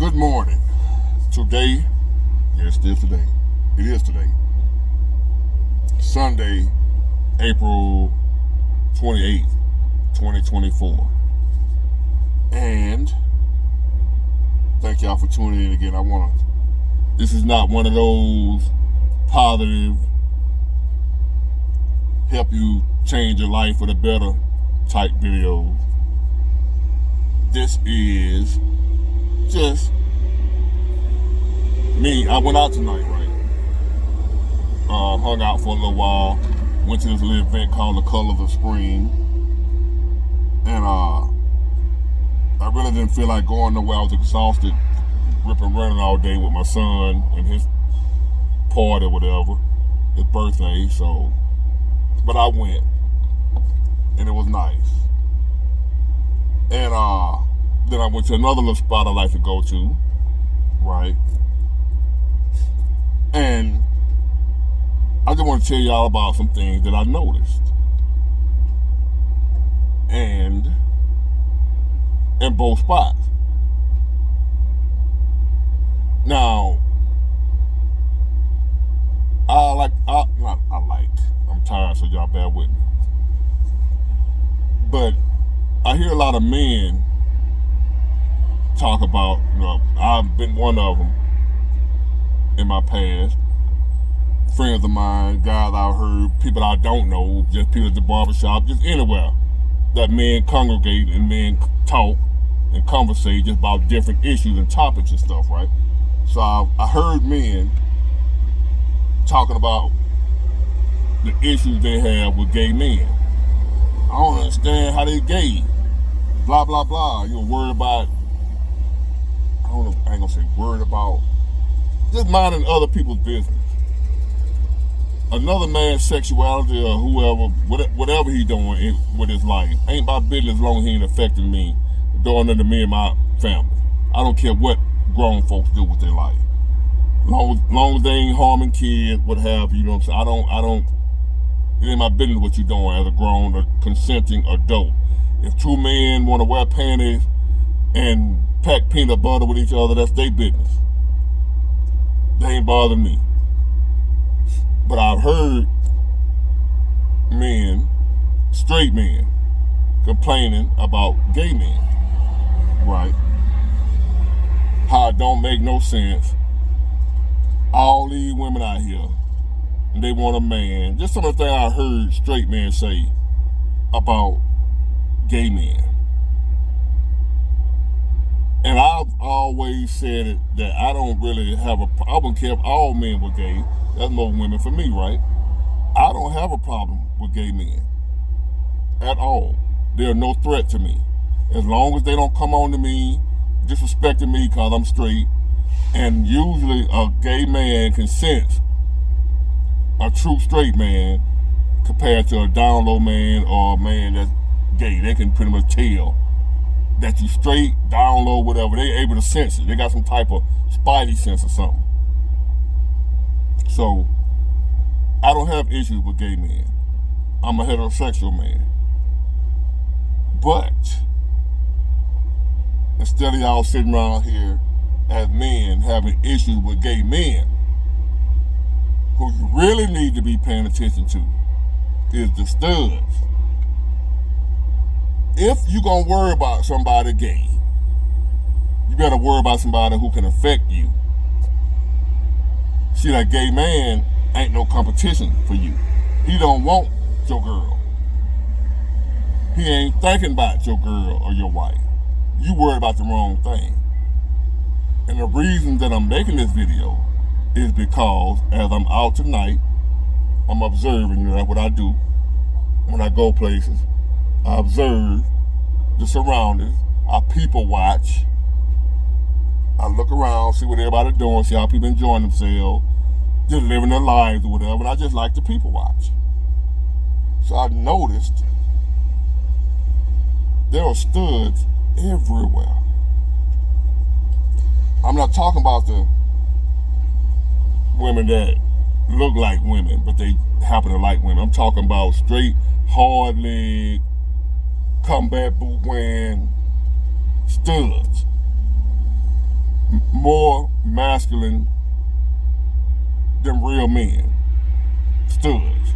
Good morning. Today, yes, it is today. It is today. Sunday, April 28th, 2024. And thank y'all for tuning in again. This is not one of those positive, help you change your life for the better type videos. This is just me. I went out tonight, right? Hung out for a little while. Went to this little event called The Colors of Spring. And I really didn't feel like going nowhere. I was exhausted, ripping running all day with my son and his party or whatever, his birthday. So, but I went, and it was nice. And then I went to another little spot I like to go to, right? And I just want to tell y'all about some things that I noticed. And in both spots. Now, I'm tired, so y'all bear with me. But I hear a lot of men talk about, I've been one of them in my past. Friends of mine, guys I've heard, people I don't know, just people at the barbershop, just anywhere that men congregate and men talk and conversate just about different issues and topics and stuff, right? So I heard men talking about the issues they have with gay men. I don't understand how they gay. Blah, blah, blah. Worried about, I ain't gonna say worried about, just minding other people's business. Another man's sexuality or whatever he doing with his life ain't my business as long as he ain't affecting me, doing nothing to me and my family. I don't care what grown folks do with their life. Long as they ain't harming kids, what have you, what I'm saying? It ain't my business what you doing as a grown or consenting adult. If two men want to wear panties and pack peanut butter with each other, that's their business. They ain't bothering me. But I've heard men, straight men, complaining about gay men, right? How it don't make no sense. All these women out here, they want a man. Just some of the things I heard straight men say about gay men. And I've always said it that I don't really I wouldn't care if all men were gay. That's more women for me, right? I don't have a problem with gay men at all. They're no threat to me. As long as they don't come on to me, disrespecting me because I'm straight. And usually a gay man can sense a true straight man compared to a down low man or a man that's gay. They can pretty much tell that you straight, down low, whatever. They're able to sense it. They got some type of spidey sense or something. So, I don't have issues with gay men. I'm a heterosexual man. But, instead of y'all sitting around here as men having issues with gay men, who you really need to be paying attention to is the studs. If you're going to worry about somebody gay, you better worry about somebody who can affect you. See, that gay man ain't no competition for you. He don't want your girl. He ain't thinking about your girl or your wife. You worried about the wrong thing. And the reason that I'm making this video is because as I'm out tonight, I'm observing, that's what I do when I go places. I observe the surroundings. I people watch. I look around, see what everybody's doing, see how people enjoying themselves, just living their lives or whatever, and I just like to people watch. So I noticed there are studs everywhere. I'm not talking about the women that look like women, but they happen to like women. I'm talking about straight, hard leg, combat boot wearing studs. more masculine than real men. Studs.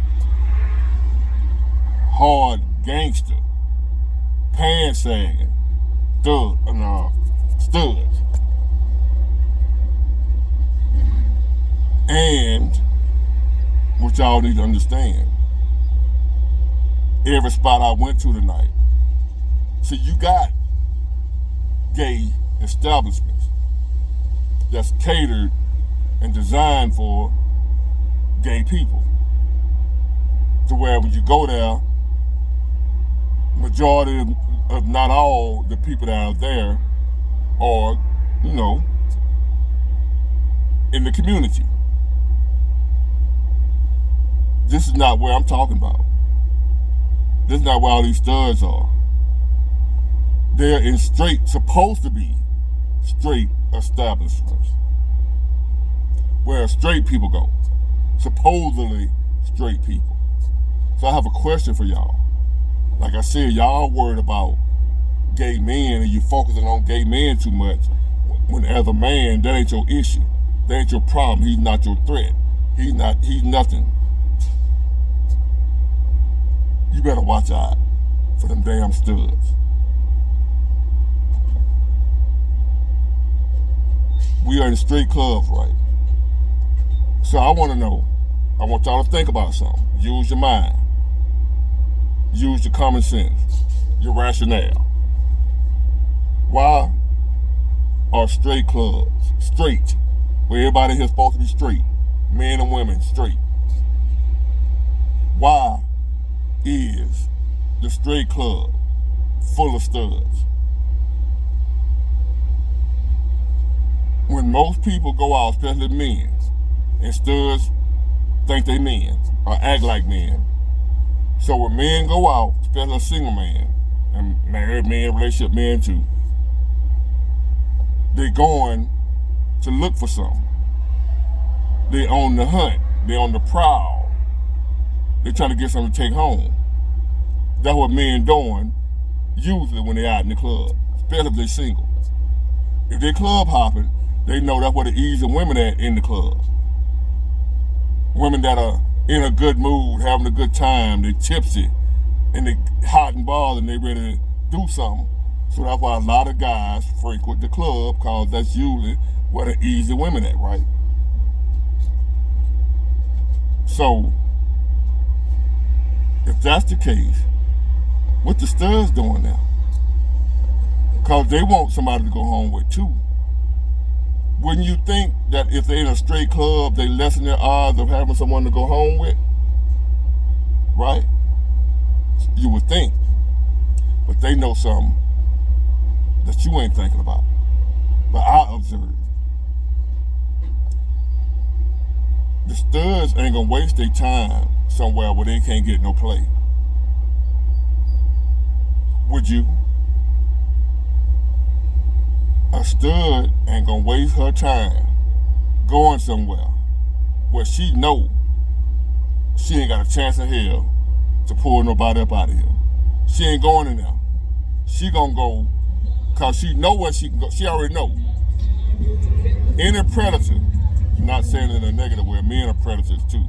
Hard gangster. Pants sagging. Studs. And what y'all need to understand, every spot I went to tonight, so you got gay establishments that's catered and designed for gay people. To where when you go there, majority of not all the people that are there are, in the community. This is not where I'm talking about. This is not where all these studs are. They're in supposed to be straight establishments, where straight people go. Supposedly straight people. So I have a question for y'all. Like I said, y'all worried about gay men and you focusing on gay men too much. When as a man, that ain't your issue. That ain't your problem. He's not your threat. He's nothing. You better watch out for them damn studs. We are in straight clubs, right? So I want y'all to think about something. Use your mind. Use your common sense, your rationale. Why are straight clubs straight, where everybody here is supposed to be straight, men and women straight? Why is the straight club full of studs? When most people go out, especially men, and studs think they men or act like men. So when men go out, especially a single man, and married men, relationship men too, they going to look for something. They on the hunt. They on the prowl. They trying to get something to take home. That's what men doing usually when they out in the club, especially if they single. If they club hopping, they know that's where the easy women at in the club. Women that are in a good mood, having a good time, they tipsy, and they hot and bothered, and they ready to do something. So that's why a lot of guys frequent the club, because that's usually where the easy women at, right? So, if that's the case, what the studs doing now? Because they want somebody to go home with too. Wouldn't you think that if they're in a straight club, they lessen their odds of having someone to go home with? Right? You would think. But they know something that you ain't thinking about. But I observe. The studs ain't gonna waste their time somewhere where they can't get no play. Would you? A stud ain't gonna waste her time going somewhere where she know she ain't got a chance in hell to pull nobody up out of here. She ain't going in there. She gonna go cause she know where she can go. She already know. Any predator, I'm not saying it in a negative way, men are predators too.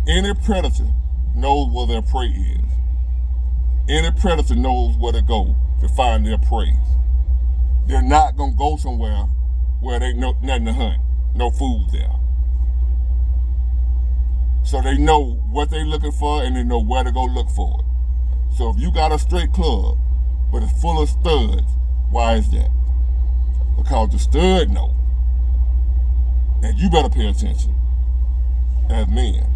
Any predator knows where their prey is. Any predator knows where to go to find their prey. They're not gonna go somewhere where they know nothing to hunt, no food there. So they know what they're looking for and they know where to go look for it. So if you got a straight club, but it's full of studs, why is that? Because the stud know. And you better pay attention as men.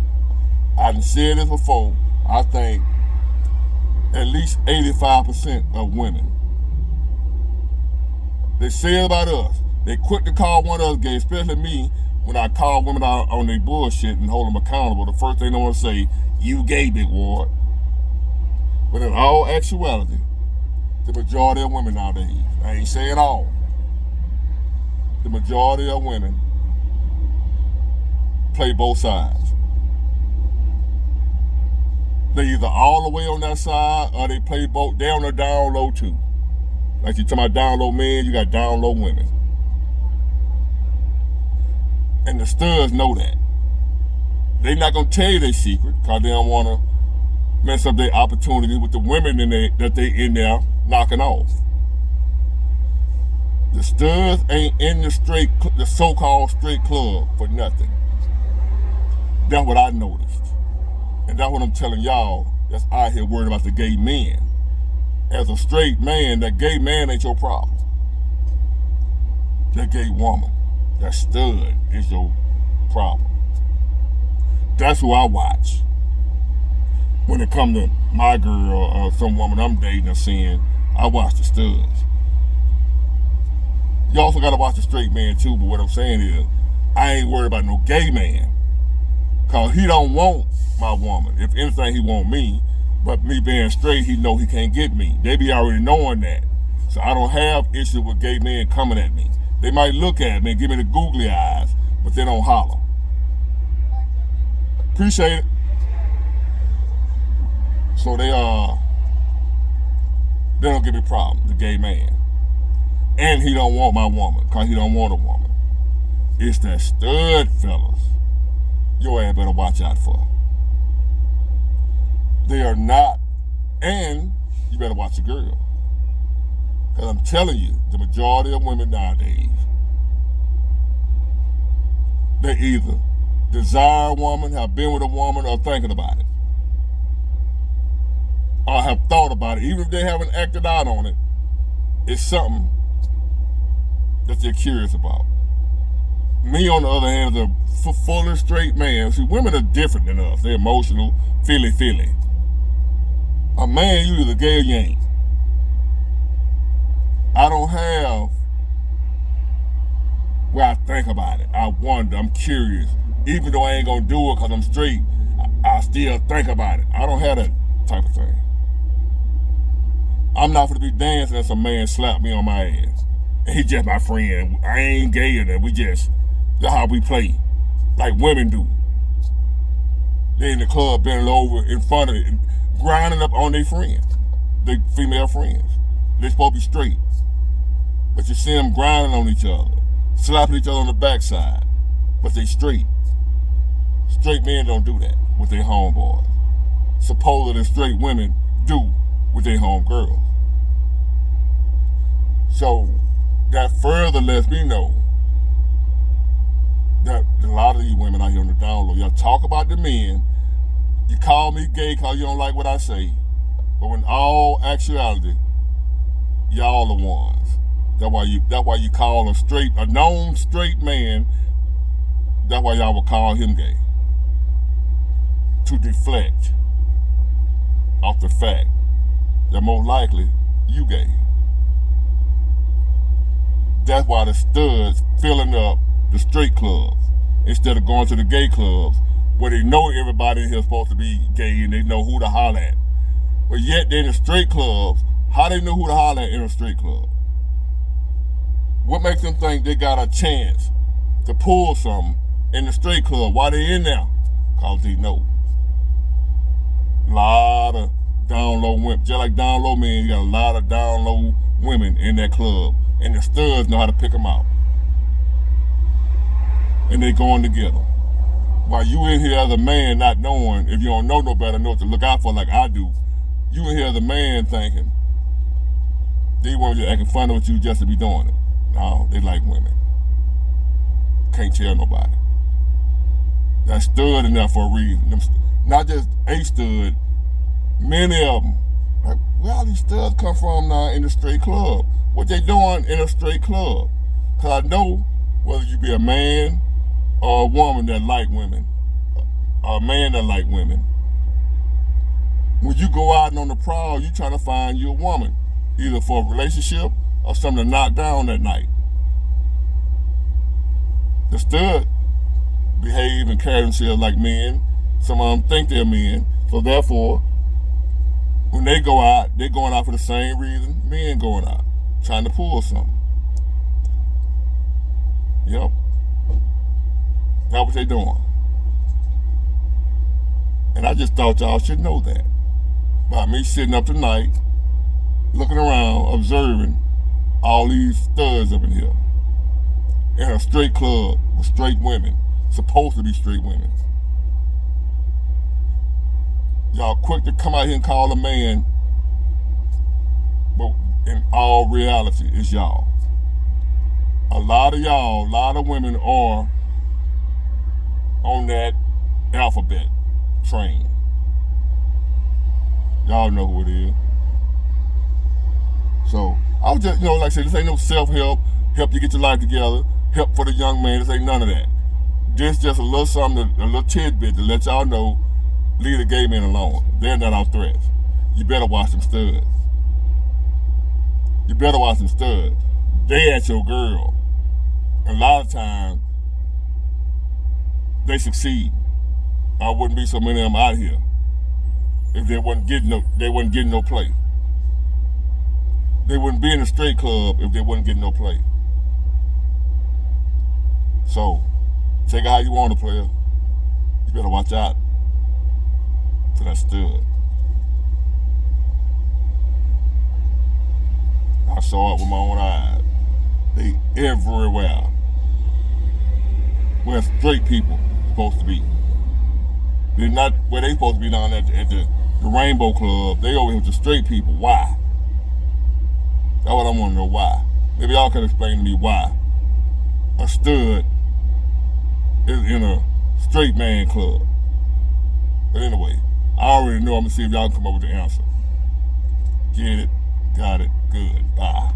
I done said this before, I think at least 85% of women, they say about us, they quick to call one of us gay, especially me, when I call women out on their bullshit and hold them accountable. The first thing they want to say, you gay, big ward. But in all actuality, the majority of women nowadays, I ain't saying all, the majority of women play both sides. They either all the way on that side or they play both down or down low too. Like you talking about down low men, you got down low women. And the studs know that. They not gonna tell you their secret because they don't want to mess up their opportunity with the women that they in there knocking off. The studs ain't in the so-called straight club for nothing. That's what I noticed. And that's what I'm telling y'all that's out here worried about the gay men. As a straight man, that gay man ain't your problem. That gay woman, that stud is your problem. That's who I watch. When it come to my girl or some woman I'm dating or seeing, I watch the studs. You also gotta watch the straight man too, but what I'm saying is, I ain't worried about no gay man. Cause he don't want my woman. If anything, he want me. But me being straight, he know he can't get me. They be already knowing that. So I don't have issue with gay men coming at me. They might look at me and give me the googly eyes, but they don't holler. Appreciate it. So they don't give me problems, the gay man. And he don't want my woman, cause he don't want a woman. It's that stud fellas your ass better watch out for. They are not, and you better watch your girl. Because I'm telling you, the majority of women nowadays, they either desire a woman, have been with a woman, or thinking about it. Or have thought about it. Even if they haven't acted out on it, it's something that they're curious about. Me, on the other hand, is a fully straight man. See, women are different than us. They're emotional, feely. A man, you either gay or you ain't. I don't have where I think about it. I wonder, I'm curious. Even though I ain't gonna do it because I'm straight, I still think about it. I don't have that type of thing. I'm not gonna be dancing as a man slap me on my ass. And he just my friend. I ain't gay or that. That's how we play. Like women do. They in the club bending over in front of it, grinding up on their friends, their female friends. They supposed to be straight. But you see them grinding on each other, slapping each other on the backside. But they straight. Straight men don't do that with their homeboys. Supposedly straight women do with their homegirls. So that further lets me know that a lot of these women out here on the download, y'all talk about the men, you call me gay because you don't like what I say, but in all actuality, y'all the ones. That's why you call a known straight man, that's why y'all would call him gay. To deflect off the fact that most likely you gay. That's why the studs filling up the straight clubs instead of going to the gay clubs where they know everybody in here is supposed to be gay and they know who to holler at. But yet they're in the straight clubs. How they know who to holler at in a straight club? What makes them think they got a chance to pull something in the straight club? Why they in there? Because they know. A lot of down low women, just like down low men, you got a lot of down low women in that club. And the studs know how to pick them out. And they going together. While you in here as a man not knowing, if you don't know no better, know what to look out for like I do, you in here as a man thinking, they want you acting funny with you just to be doing it. No, they like women. Can't tell nobody. That stud in there for a reason. Not just a stud, many of them. Like, where all these studs come from now in the straight club? What they doing in a straight club? Because I know whether you be a man or a woman that like women, or a man that like women, when you go out and on the prowl, you trying to find you a woman, either for a relationship or something to knock down that night. The stud behave and carry themselves like men. Some of them think they're men, so therefore, when they go out, they're going out for the same reason men going out, trying to pull something. Yep. That's what they doing. And I just thought y'all should know that. By me sitting up tonight, looking around, observing all these studs up in here. in a straight club with straight women, supposed to be straight women. Y'all quick to come out here and call a man, but in all reality, it's y'all. A lot of y'all, a lot of women are on that alphabet train. Y'all know who it is. So, I was just, like I said, this ain't no self-help, help you get your life together, help for the young man, this ain't none of that. This just a little something, a little tidbit to let y'all know, leave the gay men alone. They're not our threats. You better watch them studs. You better watch them studs. They at your girl. A lot of times, they succeed. I wouldn't be so many of them out here if they wasn't getting no play. They wouldn't be in a straight club if they wasn't getting no play. So, take it how you want to, player. You better watch out for that stud. I saw it with my own eyes. They everywhere. Where straight people supposed to be. They're not where they supposed to be down at the Rainbow Club. They over here with the straight people. Why? That's what I want to know, why. Maybe y'all can explain to me why a stud is in a straight man club. But anyway, I already know. I'm going to see if y'all can come up with the answer. Get it? Got it? Good. Bye.